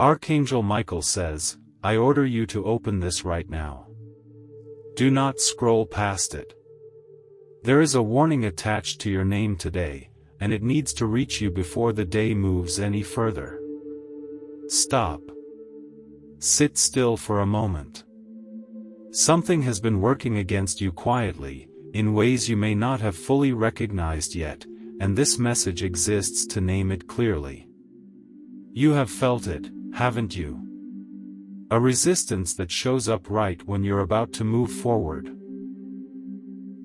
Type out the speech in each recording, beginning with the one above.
Archangel Michael says, I order you to open this right now. Do not scroll past it. There is a warning attached to your name today, and it needs to reach you before the day moves any further. Stop. Sit still for a moment. Something has been working against you quietly, in ways you may not have fully recognized yet, and this message exists to name it clearly. You have felt it, haven't you? A resistance that shows up right when you're about to move forward.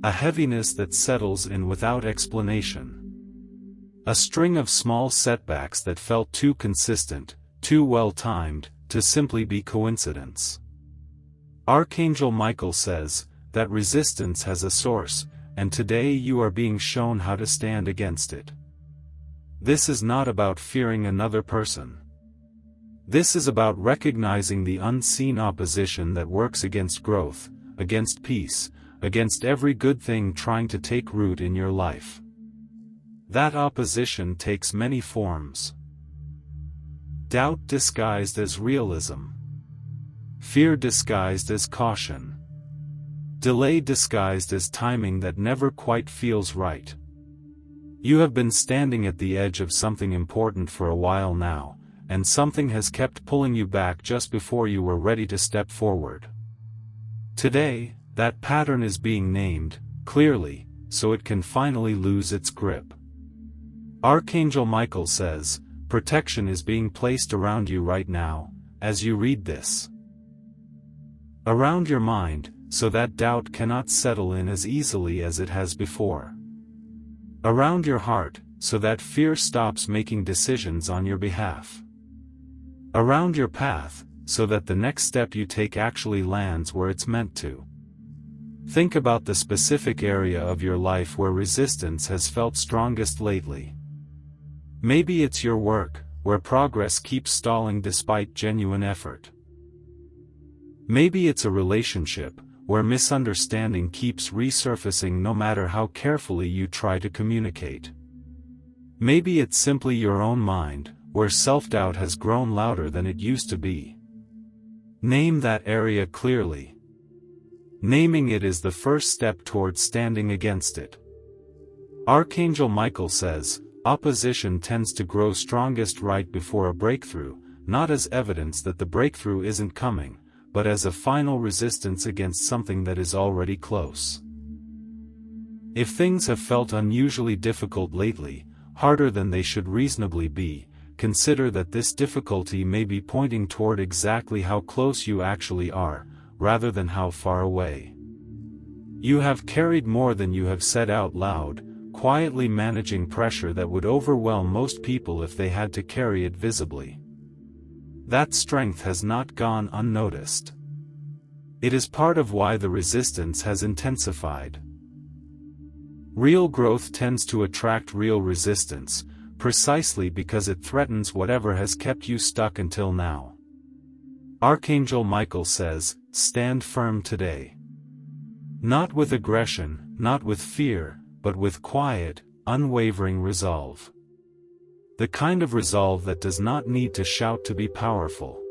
A heaviness that settles in without explanation. A string of small setbacks that felt too consistent, too well-timed, to simply be coincidence. Archangel Michael says, that resistance has a source, and today you are being shown how to stand against it. This is not about fearing another person. This is about recognizing the unseen opposition that works against growth, against peace, against every good thing trying to take root in your life. That opposition takes many forms. Doubt disguised as realism. Fear disguised as caution. Delay disguised as timing that never quite feels right. You have been standing at the edge of something important for a while now, and something has kept pulling you back just before you were ready to step forward. Today, that pattern is being named, clearly, so it can finally lose its grip. Archangel Michael says, protection is being placed around you right now, as you read this. Around your mind, so that doubt cannot settle in as easily as it has before. Around your heart, so that fear stops making decisions on your behalf. Around your path, so that the next step you take actually lands where it's meant to. Think about the specific area of your life where resistance has felt strongest lately. Maybe it's your work, where progress keeps stalling despite genuine effort. Maybe it's a relationship, where misunderstanding keeps resurfacing no matter how carefully you try to communicate. Maybe it's simply your own mind, where self-doubt has grown louder than it used to be. Name that area clearly. Naming it is the first step towards standing against it. Archangel Michael says, opposition tends to grow strongest right before a breakthrough, not as evidence that the breakthrough isn't coming, but as a final resistance against something that is already close. If things have felt unusually difficult lately, harder than they should reasonably be, consider that this difficulty may be pointing toward exactly how close you actually are, rather than how far away. You have carried more than you have said out loud, quietly managing pressure that would overwhelm most people if they had to carry it visibly. That strength has not gone unnoticed. It is part of why the resistance has intensified. Real growth tends to attract real resistance, precisely because it threatens whatever has kept you stuck until now. Archangel Michael says, stand firm today. Not with aggression, not with fear, but with quiet, unwavering resolve. The kind of resolve that does not need to shout to be powerful.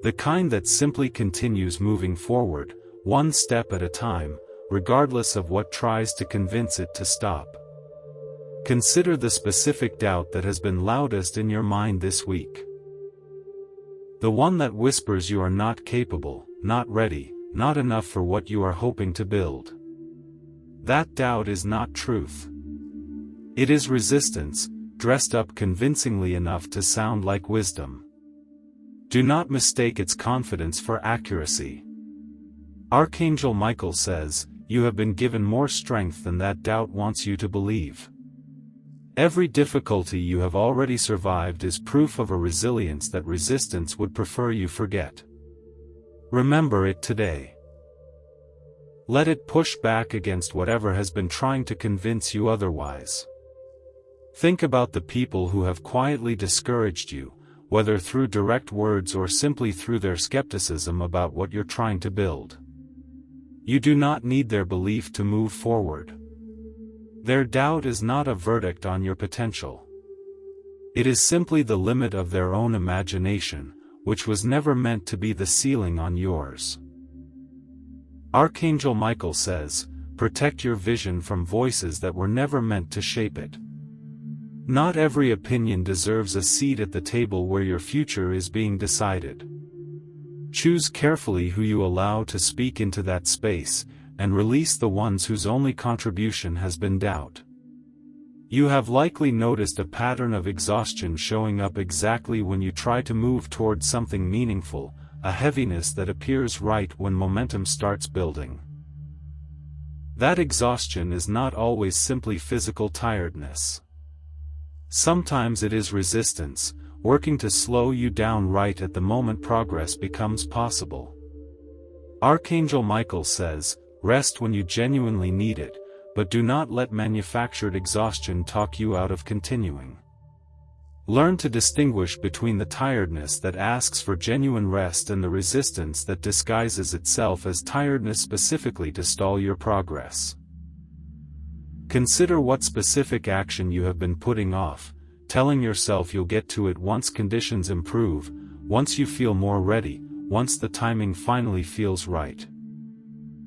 The kind that simply continues moving forward, one step at a time, regardless of what tries to convince it to stop. Consider the specific doubt that has been loudest in your mind this week. The one that whispers you are not capable, not ready, not enough for what you are hoping to build. That doubt is not truth. It is resistance, dressed up convincingly enough to sound like wisdom. Do not mistake its confidence for accuracy. Archangel Michael says, you have been given more strength than that doubt wants you to believe. Every difficulty you have already survived is proof of a resilience that resistance would prefer you forget. Remember it today. Let it push back against whatever has been trying to convince you otherwise. Think about the people who have quietly discouraged you, whether through direct words or simply through their skepticism about what you're trying to build. You do not need their belief to move forward. Their doubt is not a verdict on your potential. It is simply the limit of their own imagination, which was never meant to be the ceiling on yours. Archangel Michael says, protect your vision from voices that were never meant to shape it. Not every opinion deserves a seat at the table where your future is being decided. Choose carefully who you allow to speak into that space, and release the ones whose only contribution has been doubt. You have likely noticed a pattern of exhaustion showing up exactly when you try to move towards something meaningful, a heaviness that appears right when momentum starts building. That exhaustion is not always simply physical tiredness. Sometimes it is resistance, working to slow you down right at the moment progress becomes possible. Archangel Michael says, rest when you genuinely need it, but do not let manufactured exhaustion talk you out of continuing. Learn to distinguish between the tiredness that asks for genuine rest and the resistance that disguises itself as tiredness specifically to stall your progress. Consider what specific action you have been putting off, telling yourself you'll get to it once conditions improve, once you feel more ready, once the timing finally feels right.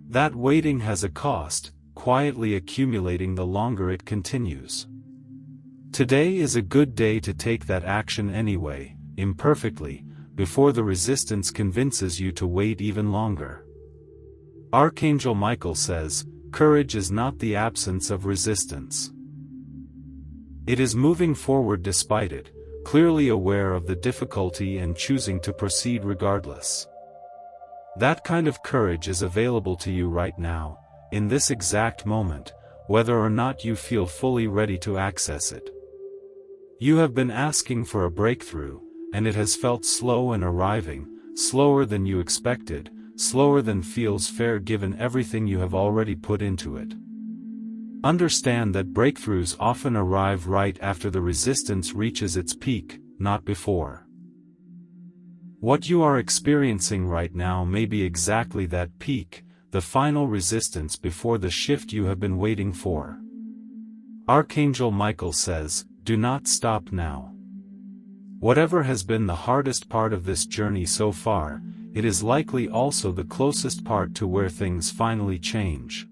That waiting has a cost, quietly accumulating the longer it continues. Today is a good day to take that action anyway, imperfectly, before the resistance convinces you to wait even longer. Archangel Michael says, courage is not the absence of resistance. It is moving forward despite it, clearly aware of the difficulty and choosing to proceed regardless. That kind of courage is available to you right now, in this exact moment, whether or not you feel fully ready to access it. You have been asking for a breakthrough, and it has felt slow in arriving, slower than you expected, slower than feels fair given everything you have already put into it. Understand that breakthroughs often arrive right after the resistance reaches its peak, not before. What you are experiencing right now may be exactly that peak, the final resistance before the shift you have been waiting for. Archangel Michael says, do not stop now. Whatever has been the hardest part of this journey so far, it is likely also the closest part to where things finally change.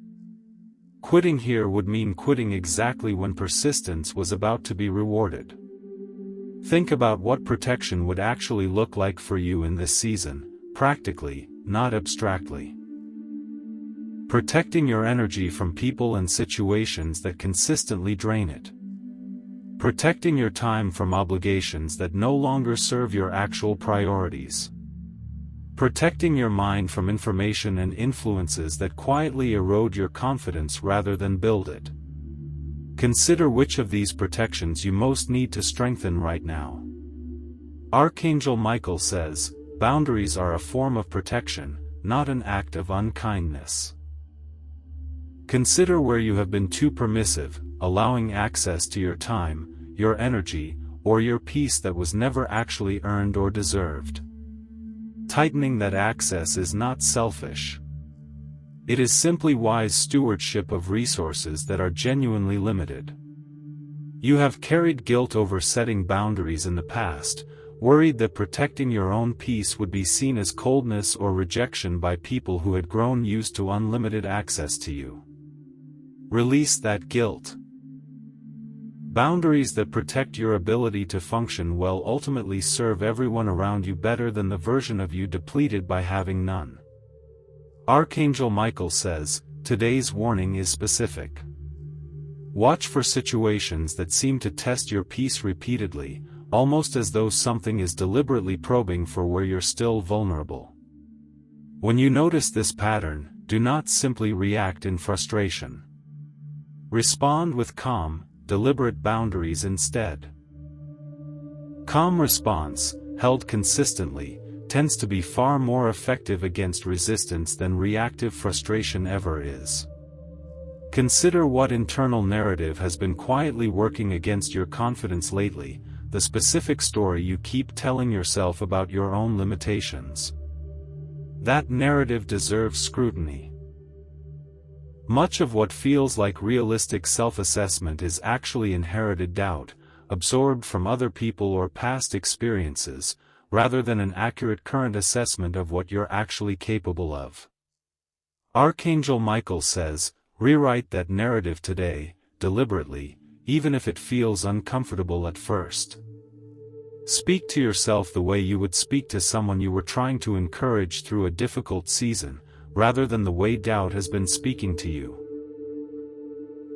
Quitting here would mean quitting exactly when persistence was about to be rewarded. Think about what protection would actually look like for you in this season, practically, not abstractly. Protecting your energy from people and situations that consistently drain it. Protecting your time from obligations that no longer serve your actual priorities. Protecting your mind from information and influences that quietly erode your confidence rather than build it. Consider which of these protections you most need to strengthen right now. Archangel Michael says, boundaries are a form of protection, not an act of unkindness. Consider where you have been too permissive, allowing access to your time, your energy, or your peace that was never actually earned or deserved. Tightening that access is not selfish. It is simply wise stewardship of resources that are genuinely limited. You have carried guilt over setting boundaries in the past, worried that protecting your own peace would be seen as coldness or rejection by people who had grown used to unlimited access to you. Release that guilt. Boundaries that protect your ability to function well ultimately serve everyone around you better than the version of you depleted by having none. Archangel Michael says, today's warning is specific. Watch for situations that seem to test your peace repeatedly, almost as though something is deliberately probing for where you're still vulnerable. When you notice this pattern, do not simply react in frustration. Respond with calm, deliberate boundaries instead. Calm response, held consistently, tends to be far more effective against resistance than reactive frustration ever is. Consider what internal narrative has been quietly working against your confidence lately, the specific story you keep telling yourself about your own limitations. That narrative deserves scrutiny. Much of what feels like realistic self-assessment is actually inherited doubt, absorbed from other people or past experiences, rather than an accurate current assessment of what you're actually capable of. Archangel Michael says, rewrite that narrative today, deliberately, even if it feels uncomfortable at first. Speak to yourself the way you would speak to someone you were trying to encourage through a difficult season, rather than the way doubt has been speaking to you.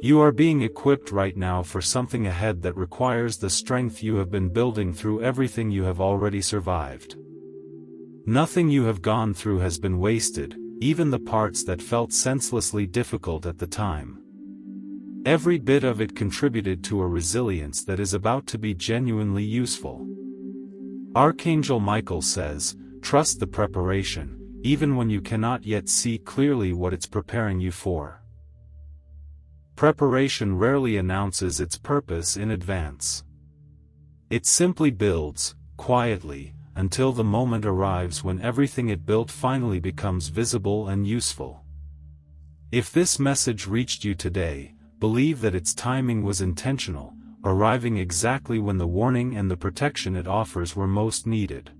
You are being equipped right now for something ahead that requires the strength you have been building through everything you have already survived. Nothing you have gone through has been wasted, even the parts that felt senselessly difficult at the time. Every bit of it contributed to a resilience that is about to be genuinely useful. Archangel Michael says, trust the preparation, even when you cannot yet see clearly what it's preparing you for. Preparation rarely announces its purpose in advance. It simply builds, quietly, until the moment arrives when everything it built finally becomes visible and useful. If this message reached you today, believe that its timing was intentional, arriving exactly when the warning and the protection it offers were most needed.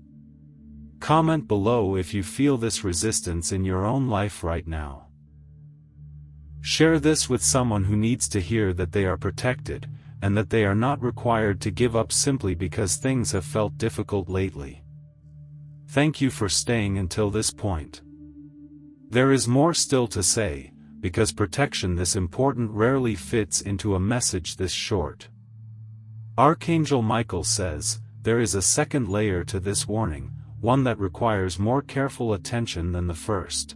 Comment below if you feel this resistance in your own life right now. Share this with someone who needs to hear that they are protected, and that they are not required to give up simply because things have felt difficult lately. Thank you for staying until this point. There is more still to say, because protection this important rarely fits into a message this short. Archangel Michael says, there is a second layer to this warning, one that requires more careful attention than the first.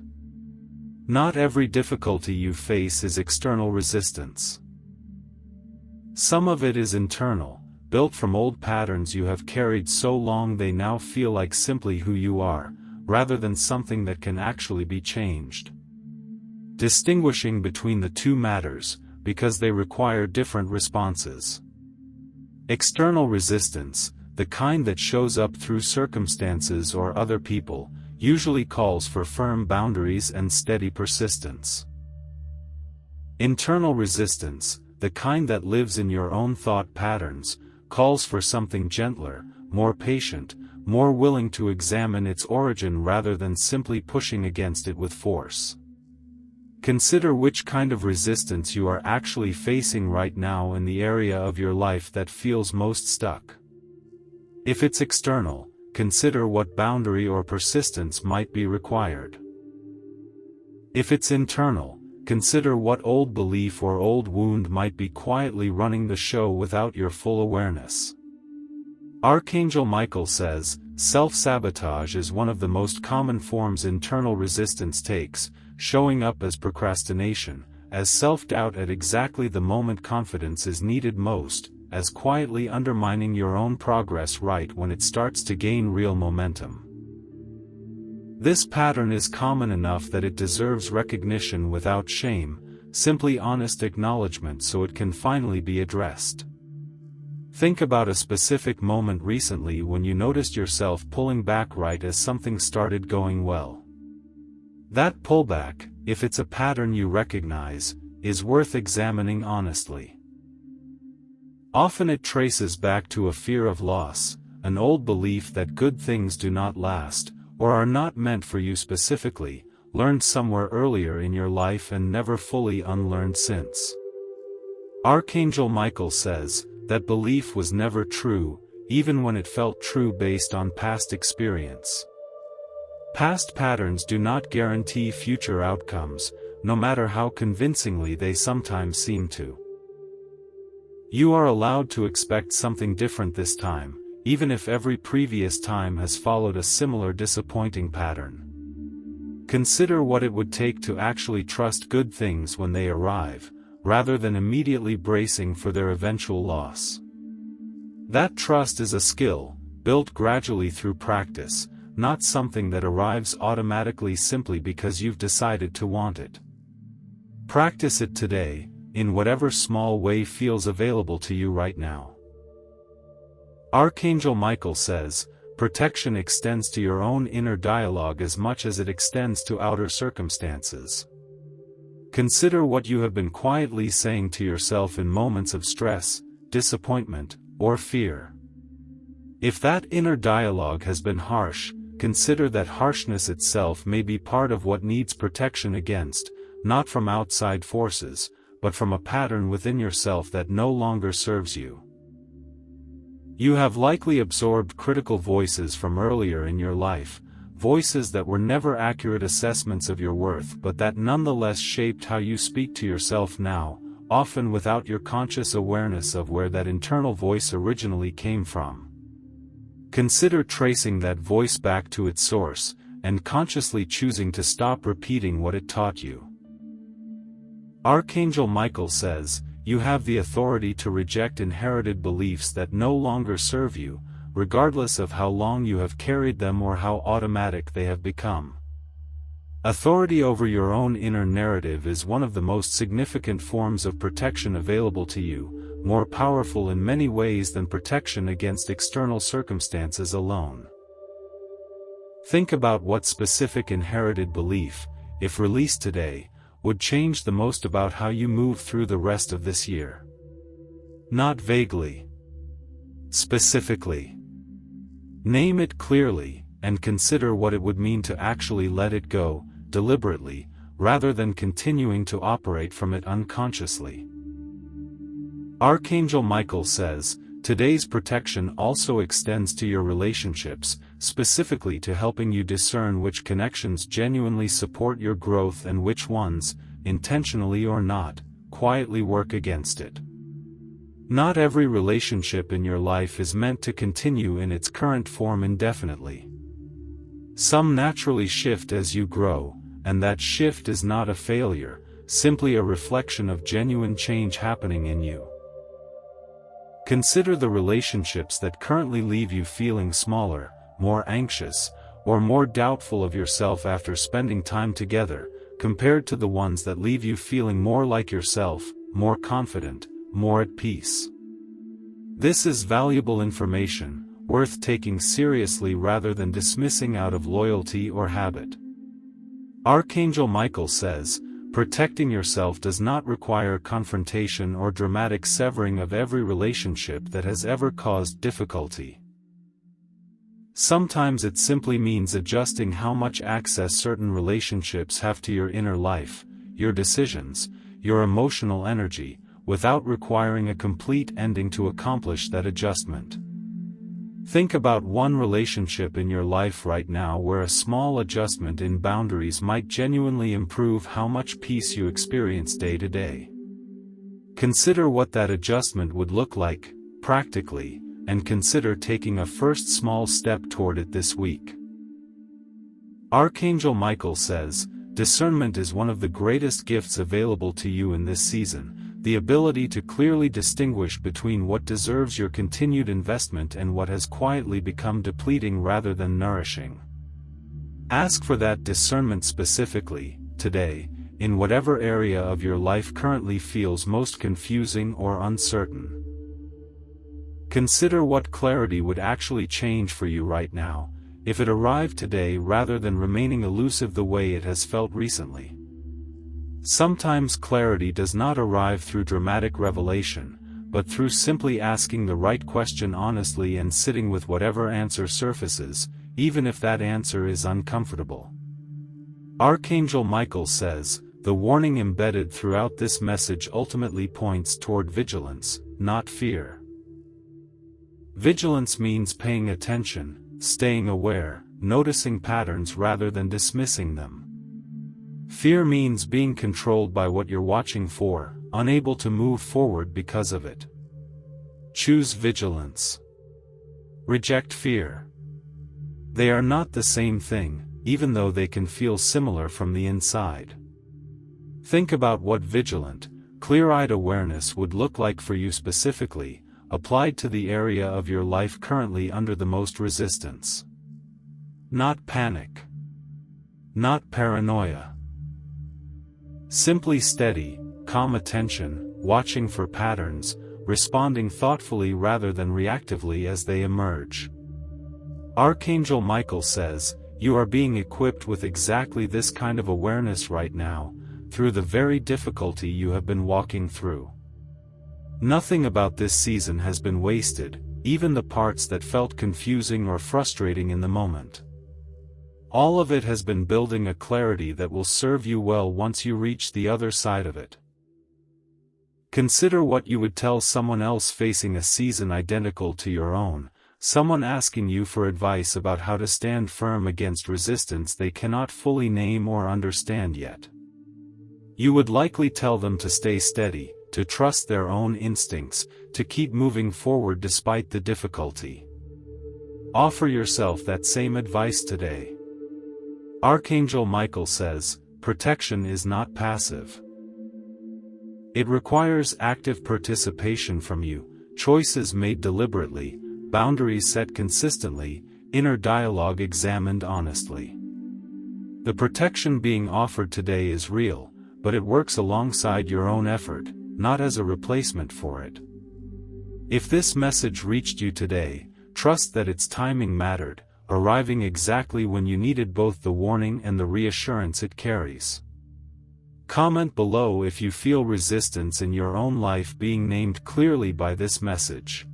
Not every difficulty you face is external resistance. Some of it is internal, built from old patterns you have carried so long they now feel like simply who you are, rather than something that can actually be changed. Distinguishing between the two matters, because they require different responses. External resistance, the kind that shows up through circumstances or other people, usually calls for firm boundaries and steady persistence. Internal resistance, the kind that lives in your own thought patterns, calls for something gentler, more patient, more willing to examine its origin rather than simply pushing against it with force. Consider which kind of resistance you are actually facing right now in the area of your life that feels most stuck. If it's external, consider what boundary or persistence might be required. If it's internal, consider what old belief or old wound might be quietly running the show without your full awareness. Archangel Michael says, self-sabotage is one of the most common forms internal resistance takes, showing up as procrastination, as self-doubt at exactly the moment confidence is needed most, as quietly undermining your own progress right when it starts to gain real momentum. This pattern is common enough that it deserves recognition without shame, simply honest acknowledgement so it can finally be addressed. Think about a specific moment recently when you noticed yourself pulling back right as something started going well. That pullback, if it's a pattern you recognize, is worth examining honestly. Often it traces back to a fear of loss, an old belief that good things do not last, or are not meant for you specifically, learned somewhere earlier in your life and never fully unlearned since. Archangel Michael says, that belief was never true, even when it felt true based on past experience. Past patterns do not guarantee future outcomes, no matter how convincingly they sometimes seem to. You are allowed to expect something different this time, even if every previous time has followed a similar disappointing pattern. Consider what it would take to actually trust good things when they arrive, rather than immediately bracing for their eventual loss. That trust is a skill, built gradually through practice, not something that arrives automatically simply because you've decided to want it. Practice it today, in whatever small way feels available to you right now. Archangel Michael says, protection extends to your own inner dialogue as much as it extends to outer circumstances. Consider what you have been quietly saying to yourself in moments of stress, disappointment, or fear. If that inner dialogue has been harsh, consider that harshness itself may be part of what needs protection against, not from outside forces, but from a pattern within yourself that no longer serves you. You have likely absorbed critical voices from earlier in your life, voices that were never accurate assessments of your worth but that nonetheless shaped how you speak to yourself now, often without your conscious awareness of where that internal voice originally came from. Consider tracing that voice back to its source, and consciously choosing to stop repeating what it taught you. Archangel Michael says, you have the authority to reject inherited beliefs that no longer serve you, regardless of how long you have carried them or how automatic they have become. Authority over your own inner narrative is one of the most significant forms of protection available to you, more powerful in many ways than protection against external circumstances alone. Think about what specific inherited belief, if released today, would change the most about how you move through the rest of this year. Not vaguely. Specifically. Name it clearly, and consider what it would mean to actually let it go, deliberately, rather than continuing to operate from it unconsciously. Archangel Michael says, today's protection also extends to your relationships, specifically to helping you discern which connections genuinely support your growth and which ones, intentionally or not, quietly work against it. Not every relationship in your life is meant to continue in its current form indefinitely. Some naturally shift as you grow, and that shift is not a failure, simply a reflection of genuine change happening in you. Consider the relationships that currently leave you feeling smaller, more anxious, or more doubtful of yourself after spending time together, compared to the ones that leave you feeling more like yourself, more confident, more at peace. This is valuable information, worth taking seriously rather than dismissing out of loyalty or habit. Archangel Michael says, protecting yourself does not require confrontation or dramatic severing of every relationship that has ever caused difficulty. Sometimes it simply means adjusting how much access certain relationships have to your inner life, your decisions, your emotional energy, without requiring a complete ending to accomplish that adjustment. Think about one relationship in your life right now where a small adjustment in boundaries might genuinely improve how much peace you experience day to day. Consider what that adjustment would look like, practically, and consider taking a first small step toward it this week. Archangel Michael says, discernment is one of the greatest gifts available to you in this season, the ability to clearly distinguish between what deserves your continued investment and what has quietly become depleting rather than nourishing. Ask for that discernment specifically, today, in whatever area of your life currently feels most confusing or uncertain. Consider what clarity would actually change for you right now, if it arrived today rather than remaining elusive the way it has felt recently. Sometimes clarity does not arrive through dramatic revelation, but through simply asking the right question honestly and sitting with whatever answer surfaces, even if that answer is uncomfortable. Archangel Michael says, the warning embedded throughout this message ultimately points toward vigilance, not fear. Vigilance means paying attention, staying aware, noticing patterns rather than dismissing them. Fear means being controlled by what you're watching for, unable to move forward because of it. Choose vigilance. Reject fear. They are not the same thing, even though they can feel similar from the inside. Think about what vigilant, clear-eyed awareness would look like for you specifically, applied to the area of your life currently under the most resistance. Not panic. Not paranoia. Simply steady, calm attention, watching for patterns, responding thoughtfully rather than reactively as they emerge. Archangel Michael says, you are being equipped with exactly this kind of awareness right now, through the very difficulty you have been walking through. Nothing about this season has been wasted, even the parts that felt confusing or frustrating in the moment. All of it has been building a clarity that will serve you well once you reach the other side of it. Consider what you would tell someone else facing a season identical to your own, someone asking you for advice about how to stand firm against resistance they cannot fully name or understand yet. You would likely tell them to stay steady, to trust their own instincts, to keep moving forward despite the difficulty. Offer yourself that same advice today. Archangel Michael says, protection is not passive. It requires active participation from you, choices made deliberately, boundaries set consistently, inner dialogue examined honestly. The protection being offered today is real, but it works alongside your own effort, not as a replacement for it. If this message reached you today, trust that its timing mattered, arriving exactly when you needed both the warning and the reassurance it carries. Comment below if you feel resistance in your own life being named clearly by this message.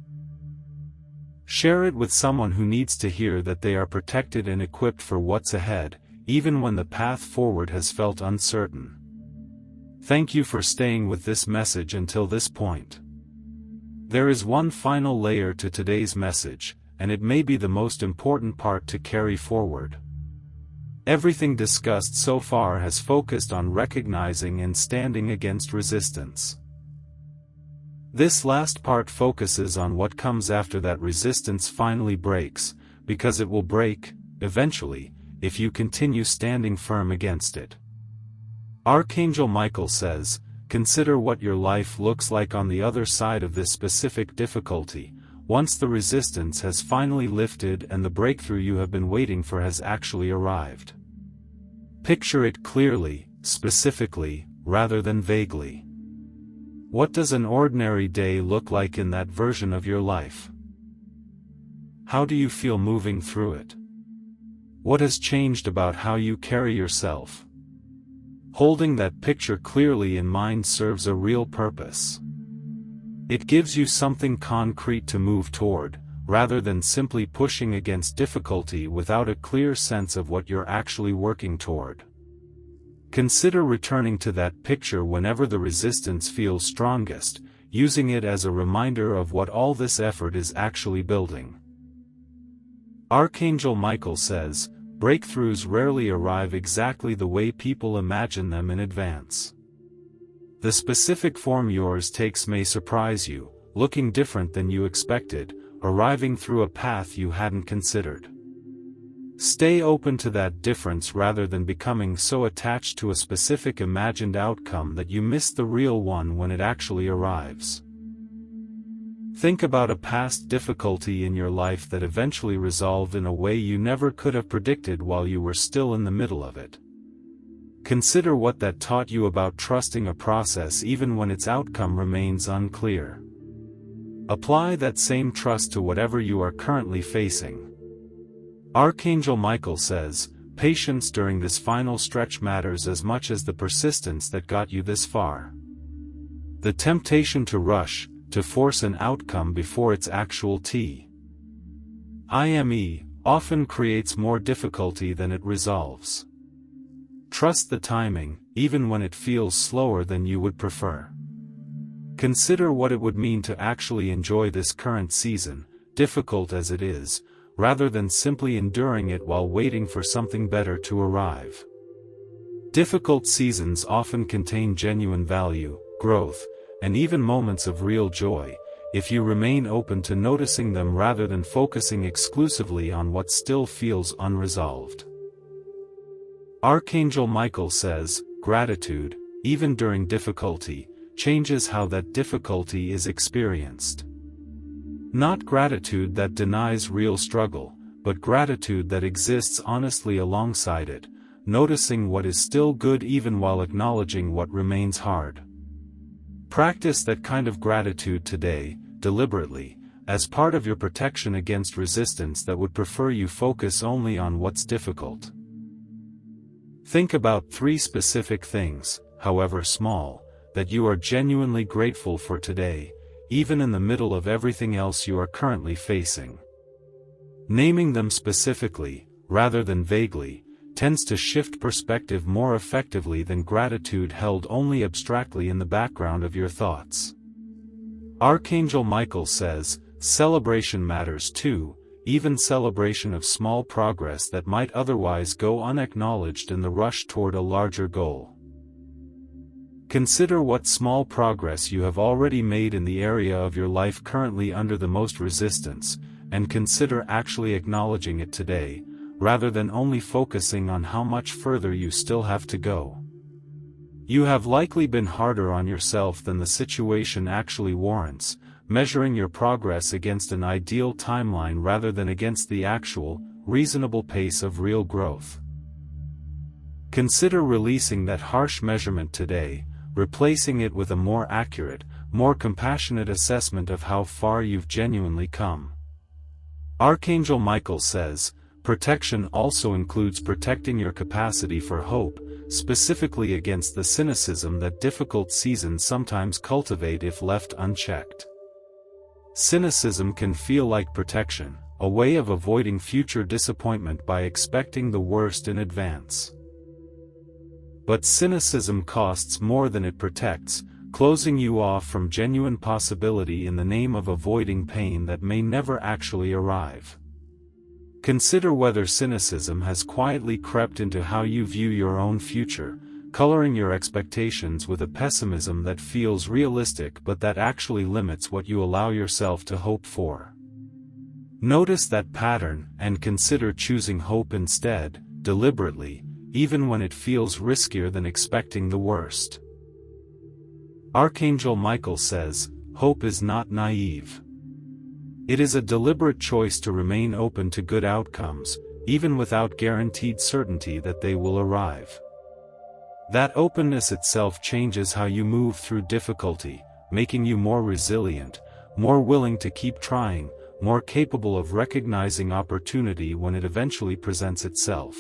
Share it with someone who needs to hear that they are protected and equipped for what's ahead, even when the path forward has felt uncertain. Thank you for staying with this message until this point. There is one final layer to today's message, and it may be the most important part to carry forward. Everything discussed so far has focused on recognizing and standing against resistance. This last part focuses on what comes after that resistance finally breaks, because it will break, eventually, if you continue standing firm against it. Archangel Michael says, consider what your life looks like on the other side of this specific difficulty, once the resistance has finally lifted and the breakthrough you have been waiting for has actually arrived. Picture it clearly, specifically, rather than vaguely. What does an ordinary day look like in that version of your life? How do you feel moving through it? What has changed about how you carry yourself? Holding that picture clearly in mind serves a real purpose. It gives you something concrete to move toward, rather than simply pushing against difficulty without a clear sense of what you're actually working toward. Consider returning to that picture whenever the resistance feels strongest, using it as a reminder of what all this effort is actually building. Archangel Michael says, breakthroughs rarely arrive exactly the way people imagine them in advance. The specific form yours takes may surprise you, looking different than you expected, arriving through a path you hadn't considered. Stay open to that difference rather than becoming so attached to a specific imagined outcome that you miss the real one when it actually arrives. Think about a past difficulty in your life that eventually resolved in a way you never could have predicted while you were still in the middle of it. Consider what that taught you about trusting a process even when its outcome remains unclear. Apply that same trust to whatever you are currently facing. Archangel Michael says, patience during this final stretch matters as much as the persistence that got you this far. The temptation to rush, to force an outcome before its actual time, often creates more difficulty than it resolves. Trust the timing, even when it feels slower than you would prefer. Consider what it would mean to actually enjoy this current season, difficult as it is, rather than simply enduring it while waiting for something better to arrive. Difficult seasons often contain genuine value, growth, and even moments of real joy, if you remain open to noticing them rather than focusing exclusively on what still feels unresolved. Archangel Michael says, gratitude, even during difficulty, changes how that difficulty is experienced. Not gratitude that denies real struggle, but gratitude that exists honestly alongside it, noticing what is still good even while acknowledging what remains hard. Practice that kind of gratitude today, deliberately, as part of your protection against resistance that would prefer you focus only on what's difficult. Think about 3 specific things, however small, that you are genuinely grateful for today, even in the middle of everything else you are currently facing. Naming them specifically, rather than vaguely, tends to shift perspective more effectively than gratitude held only abstractly in the background of your thoughts. Archangel Michael says, celebration matters too, even celebration of small progress that might otherwise go unacknowledged in the rush toward a larger goal. Consider what small progress you have already made in the area of your life currently under the most resistance, and consider actually acknowledging it today, rather than only focusing on how much further you still have to go. You have likely been harder on yourself than the situation actually warrants, measuring your progress against an ideal timeline rather than against the actual, reasonable pace of real growth. Consider releasing that harsh measurement today, replacing it with a more accurate, more compassionate assessment of how far you've genuinely come. Archangel Michael says, protection also includes protecting your capacity for hope, specifically against the cynicism that difficult seasons sometimes cultivate if left unchecked. Cynicism can feel like protection, a way of avoiding future disappointment by expecting the worst in advance. But cynicism costs more than it protects, closing you off from genuine possibility in the name of avoiding pain that may never actually arrive. Consider whether cynicism has quietly crept into how you view your own future, coloring your expectations with a pessimism that feels realistic but that actually limits what you allow yourself to hope for. Notice that pattern and consider choosing hope instead, deliberately, even when it feels riskier than expecting the worst. Archangel Michael says, hope is not naive. It is a deliberate choice to remain open to good outcomes, even without guaranteed certainty that they will arrive. That openness itself changes how you move through difficulty, making you more resilient, more willing to keep trying, more capable of recognizing opportunity when it eventually presents itself.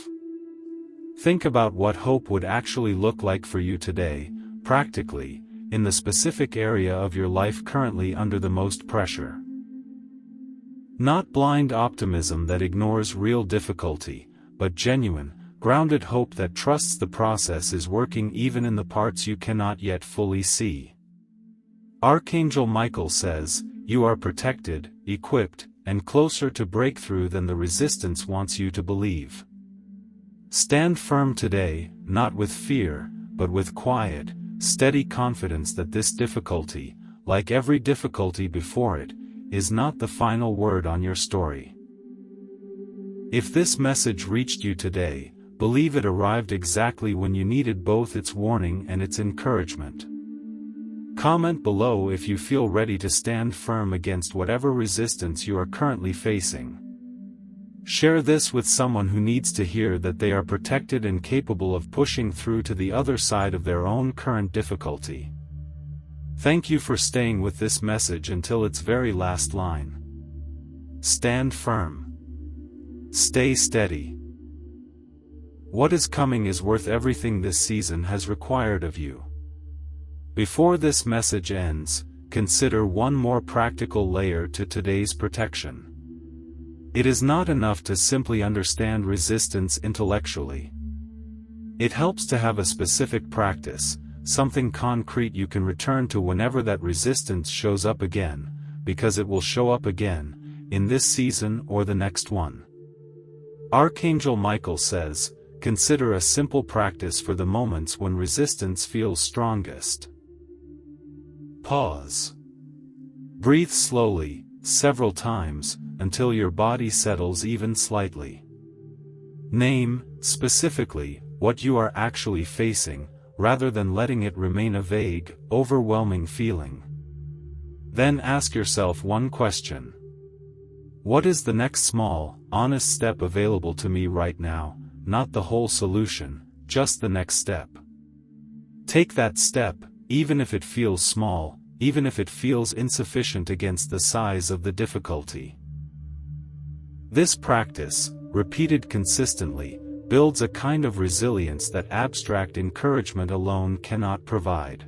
Think about what hope would actually look like for you today, practically, in the specific area of your life currently under the most pressure. Not blind optimism that ignores real difficulty, but genuine, grounded hope that trusts the process is working even in the parts you cannot yet fully see. Archangel Michael says, you are protected, equipped, and closer to breakthrough than the resistance wants you to believe. Stand firm today, not with fear, but with quiet, steady confidence that this difficulty, like every difficulty before it, is not the final word on your story. If this message reached you today, believe it arrived exactly when you needed both its warning and its encouragement. Comment below if you feel ready to stand firm against whatever resistance you are currently facing. Share this with someone who needs to hear that they are protected and capable of pushing through to the other side of their own current difficulty. Thank you for staying with this message until its very last line. Stand firm. Stay steady. What is coming is worth everything this season has required of you. Before this message ends, consider one more practical layer to today's protection. It is not enough to simply understand resistance intellectually. It helps to have a specific practice, something concrete you can return to whenever that resistance shows up again, because it will show up again, in this season or the next one. Archangel Michael says, consider a simple practice for the moments when resistance feels strongest. Pause. Breathe slowly, several times, until your body settles even slightly. Name, specifically, what you are actually facing, rather than letting it remain a vague, overwhelming feeling. Then ask yourself one question. What is the next small, honest step available to me right now? Not the whole solution, just the next step. Take that step, even if it feels small, even if it feels insufficient against the size of the difficulty. This practice, repeated consistently, builds a kind of resilience that abstract encouragement alone cannot provide.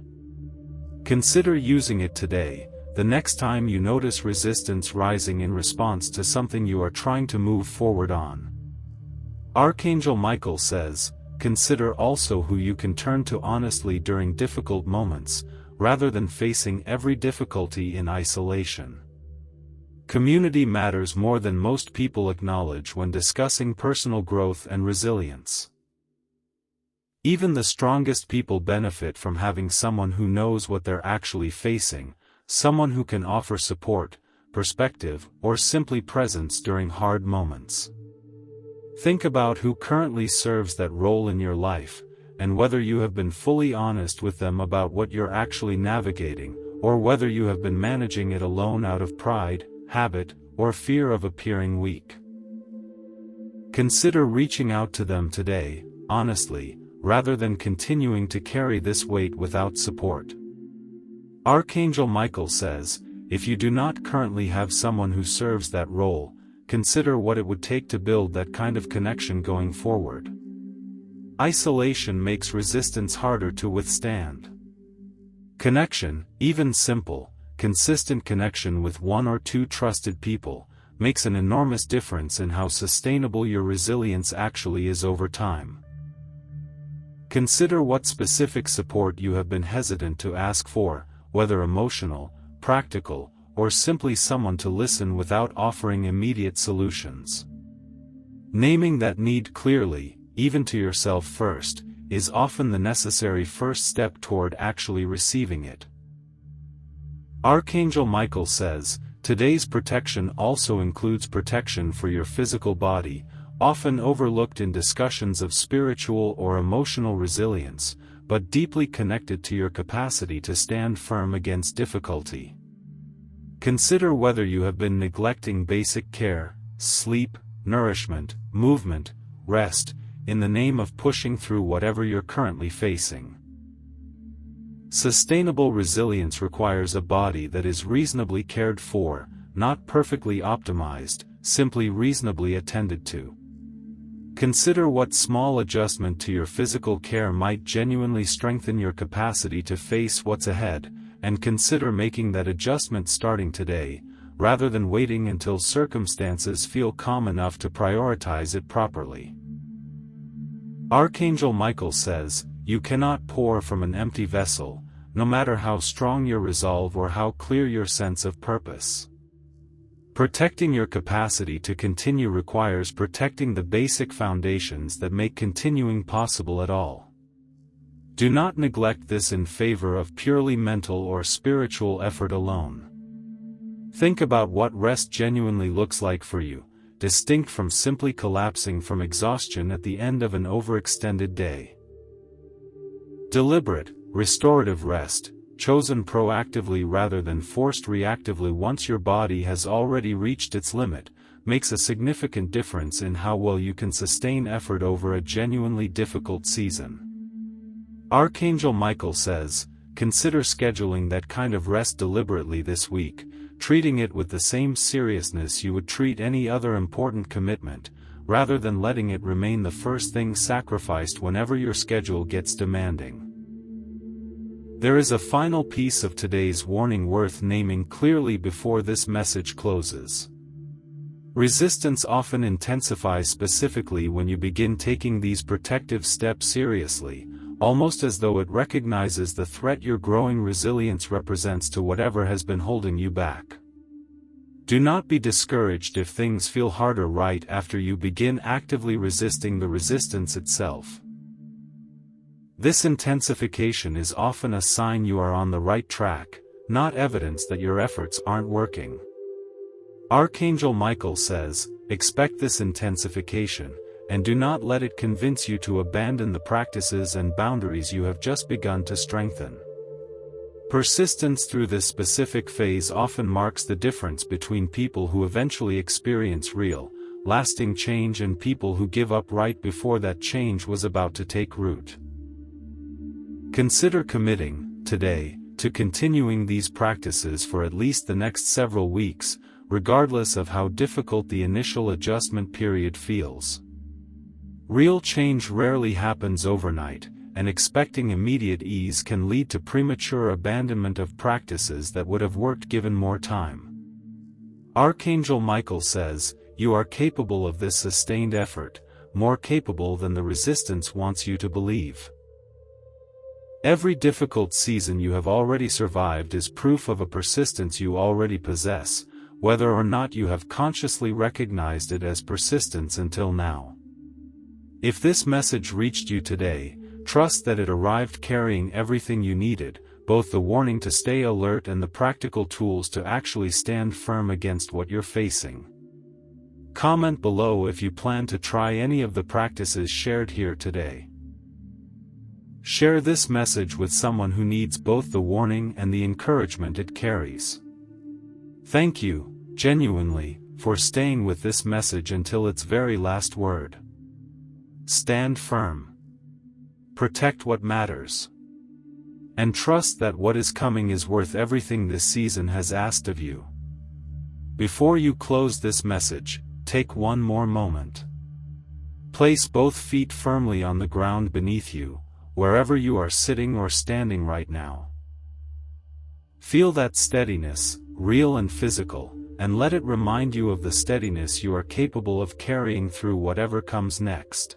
Consider using it today, the next time you notice resistance rising in response to something you are trying to move forward on. Archangel Michael says, consider also who you can turn to honestly during difficult moments, rather than facing every difficulty in isolation. Community matters more than most people acknowledge when discussing personal growth and resilience. Even the strongest people benefit from having someone who knows what they're actually facing, someone who can offer support, perspective, or simply presence during hard moments. Think about who currently serves that role in your life, and whether you have been fully honest with them about what you're actually navigating, or whether you have been managing it alone out of pride, habit, or fear of appearing weak. Consider reaching out to them today, honestly, rather than continuing to carry this weight without support. Archangel Michael says, if you do not currently have someone who serves that role, consider what it would take to build that kind of connection going forward. Isolation makes resistance harder to withstand. Connection, even simple, consistent connection with one or two trusted people, makes an enormous difference in how sustainable your resilience actually is over time. Consider what specific support you have been hesitant to ask for, whether emotional, practical, or simply someone to listen without offering immediate solutions. Naming that need clearly, even to yourself first, is often the necessary first step toward actually receiving it. Archangel Michael says, today's protection also includes protection for your physical body, often overlooked in discussions of spiritual or emotional resilience, but deeply connected to your capacity to stand firm against difficulty. Consider whether you have been neglecting basic care, sleep, nourishment, movement, rest, in the name of pushing through whatever you're currently facing. Sustainable resilience requires a body that is reasonably cared for, not perfectly optimized, simply reasonably attended to. Consider what small adjustment to your physical care might genuinely strengthen your capacity to face what's ahead, and consider making that adjustment starting today, rather than waiting until circumstances feel calm enough to prioritize it properly. Archangel Michael says, you cannot pour from an empty vessel, no matter how strong your resolve or how clear your sense of purpose. Protecting your capacity to continue requires protecting the basic foundations that make continuing possible at all. Do not neglect this in favor of purely mental or spiritual effort alone. Think about what rest genuinely looks like for you, distinct from simply collapsing from exhaustion at the end of an overextended day. Deliberate, restorative rest, chosen proactively rather than forced reactively once your body has already reached its limit, makes a significant difference in how well you can sustain effort over a genuinely difficult season. Archangel Michael says, consider scheduling that kind of rest deliberately this week, treating it with the same seriousness you would treat any other important commitment, rather than letting it remain the first thing sacrificed whenever your schedule gets demanding. There is a final piece of today's warning worth naming clearly before this message closes. Resistance often intensifies specifically when you begin taking these protective steps seriously, almost as though it recognizes the threat your growing resilience represents to whatever has been holding you back. Do not be discouraged if things feel harder right after you begin actively resisting the resistance itself. This intensification is often a sign you are on the right track, not evidence that your efforts aren't working. Archangel Michael says, expect this intensification, and do not let it convince you to abandon the practices and boundaries you have just begun to strengthen. Persistence through this specific phase often marks the difference between people who eventually experience real, lasting change and people who give up right before that change was about to take root. Consider committing, today, to continuing these practices for at least the next several weeks, regardless of how difficult the initial adjustment period feels. Real change rarely happens overnight, and expecting immediate ease can lead to premature abandonment of practices that would have worked given more time. Archangel Michael says, "You are capable of this sustained effort, more capable than the resistance wants you to believe." Every difficult season you have already survived is proof of a persistence you already possess, whether or not you have consciously recognized it as persistence until now. If this message reached you today, trust that it arrived carrying everything you needed, both the warning to stay alert and the practical tools to actually stand firm against what you're facing. Comment below if you plan to try any of the practices shared here today. Share this message with someone who needs both the warning and the encouragement it carries. Thank you, genuinely, for staying with this message until its very last word. Stand firm. Protect what matters. And trust that what is coming is worth everything this season has asked of you. Before you close this message, take one more moment. Place both feet firmly on the ground beneath you, wherever you are sitting or standing right now. Feel that steadiness, real and physical, and let it remind you of the steadiness you are capable of carrying through whatever comes next.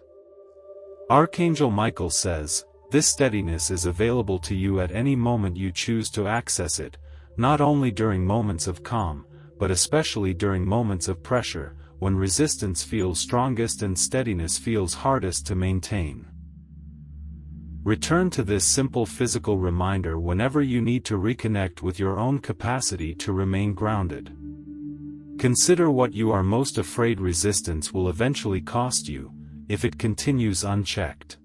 Archangel Michael says, this steadiness is available to you at any moment you choose to access it, not only during moments of calm, but especially during moments of pressure, when resistance feels strongest and steadiness feels hardest to maintain. Return to this simple physical reminder whenever you need to reconnect with your own capacity to remain grounded. Consider what you are most afraid resistance will eventually cost you, if it continues unchecked.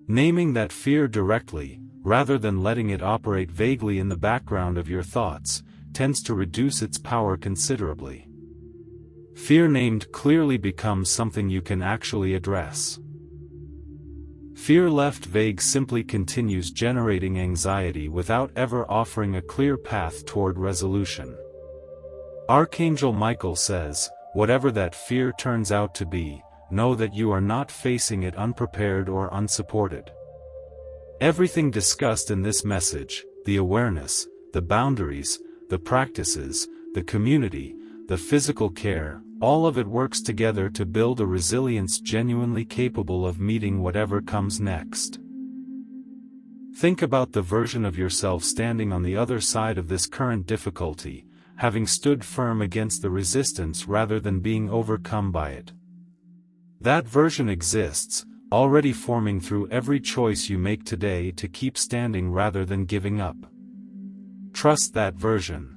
Naming that fear directly, rather than letting it operate vaguely in the background of your thoughts, tends to reduce its power considerably. Fear named clearly becomes something you can actually address. Fear left vague simply continues generating anxiety without ever offering a clear path toward resolution. Archangel Michael says, whatever that fear turns out to be, know that you are not facing it unprepared or unsupported. Everything discussed in this message, the awareness, the boundaries, the practices, the community, the physical care, all of it works together to build a resilience genuinely capable of meeting whatever comes next. Think about the version of yourself standing on the other side of this current difficulty, having stood firm against the resistance rather than being overcome by it. That version exists, already forming through every choice you make today to keep standing rather than giving up. Trust that version.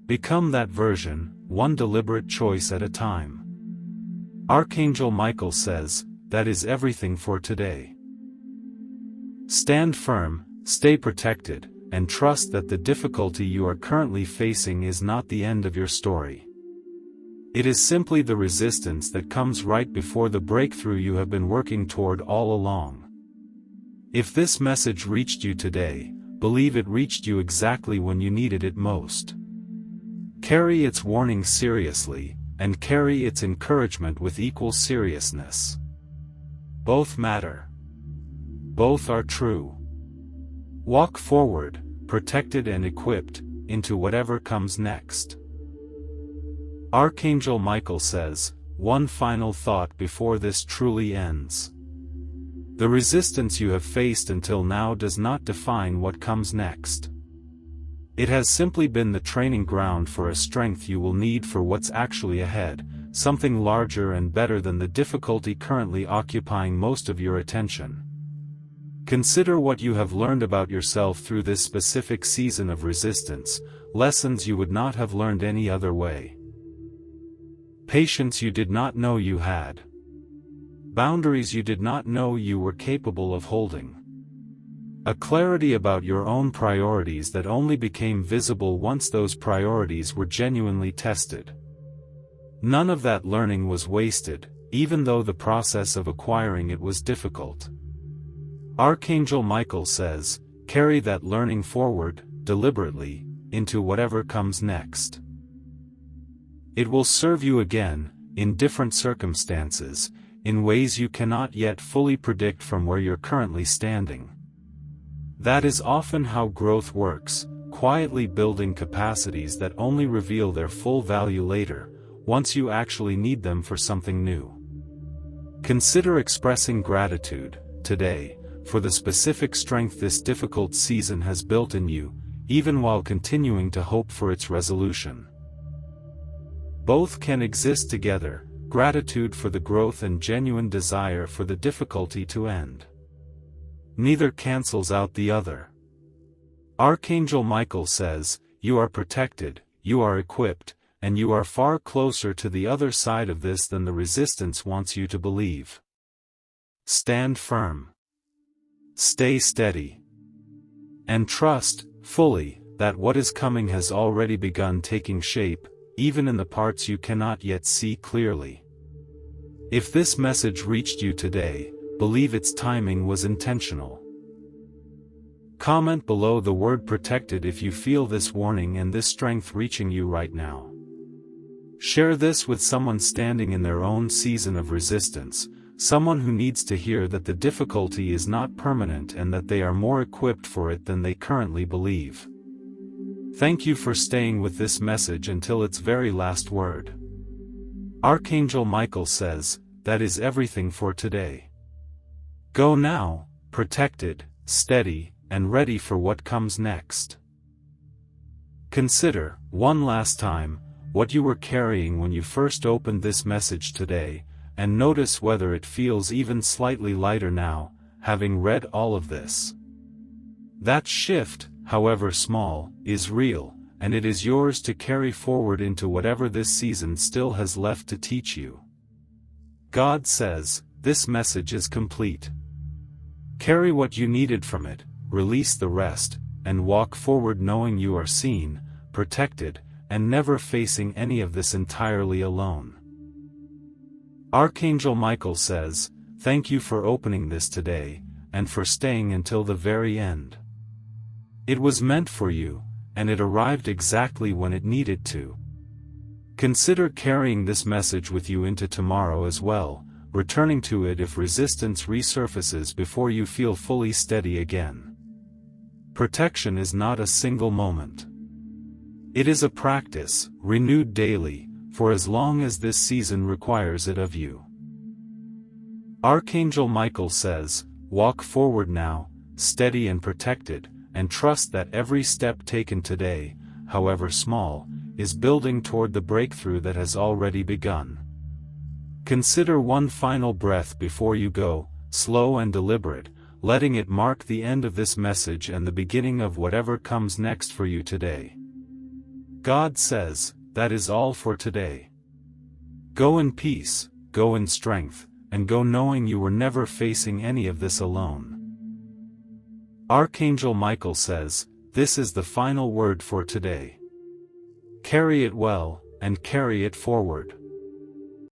Become that version, one deliberate choice at a time. Archangel Michael says, that is everything for today. Stand firm, stay protected, and trust that the difficulty you are currently facing is not the end of your story. It is simply the resistance that comes right before the breakthrough you have been working toward all along. If this message reached you today, believe it reached you exactly when you needed it most. Carry its warning seriously, and carry its encouragement with equal seriousness. Both matter. Both are true. Walk forward, protected and equipped, into whatever comes next. Archangel Michael says, one final thought before this truly ends. The resistance you have faced until now does not define what comes next. It has simply been the training ground for a strength you will need for what's actually ahead, something larger and better than the difficulty currently occupying most of your attention. Consider what you have learned about yourself through this specific season of resistance, lessons you would not have learned any other way. Patience you did not know you had. Boundaries you did not know you were capable of holding. A clarity about your own priorities that only became visible once those priorities were genuinely tested. None of that learning was wasted, even though the process of acquiring it was difficult. Archangel Michael says, carry that learning forward, deliberately, into whatever comes next. It will serve you again, in different circumstances, in ways you cannot yet fully predict from where you're currently standing. That is often how growth works, quietly building capacities that only reveal their full value later, once you actually need them for something new. Consider expressing gratitude, today, for the specific strength this difficult season has built in you, even while continuing to hope for its resolution. Both can exist together, gratitude for the growth and genuine desire for the difficulty to end. Neither cancels out the other. Archangel Michael says, "You are protected, you are equipped, and you are far closer to the other side of this than the resistance wants you to believe. Stand firm. Stay steady. And trust, fully, that what is coming has already begun taking shape, even in the parts you cannot yet see clearly." If this message reached you today, believe its timing was intentional. Comment below the word protected if you feel this warning and this strength reaching you right now. Share this with someone standing in their own season of resistance, someone who needs to hear that the difficulty is not permanent and that they are more equipped for it than they currently believe. Thank you for staying with this message until its very last word. Archangel Michael says, that is everything for today. Go now, protected, steady, and ready for what comes next. Consider, one last time, what you were carrying when you first opened this message today, and notice whether it feels even slightly lighter now, having read all of this. That shift, however small, is real, and it is yours to carry forward into whatever this season still has left to teach you. God says, this message is complete. Carry what you needed from it, release the rest, and walk forward knowing you are seen, protected, and never facing any of this entirely alone. Archangel Michael says, thank you for opening this today, and for staying until the very end. It was meant for you, and it arrived exactly when it needed to. Consider carrying this message with you into tomorrow as well, returning to it if resistance resurfaces before you feel fully steady again. Protection is not a single moment. It is a practice, renewed daily, for as long as this season requires it of you. Archangel Michael says, walk forward now, steady and protected, and trust that every step taken today, however small, is building toward the breakthrough that has already begun. Consider one final breath before you go, slow and deliberate, letting it mark the end of this message and the beginning of whatever comes next for you today. God says, that is all for today. Go in peace, go in strength, and go knowing you were never facing any of this alone. Archangel Michael says, this is the final word for today. Carry it well, and carry it forward.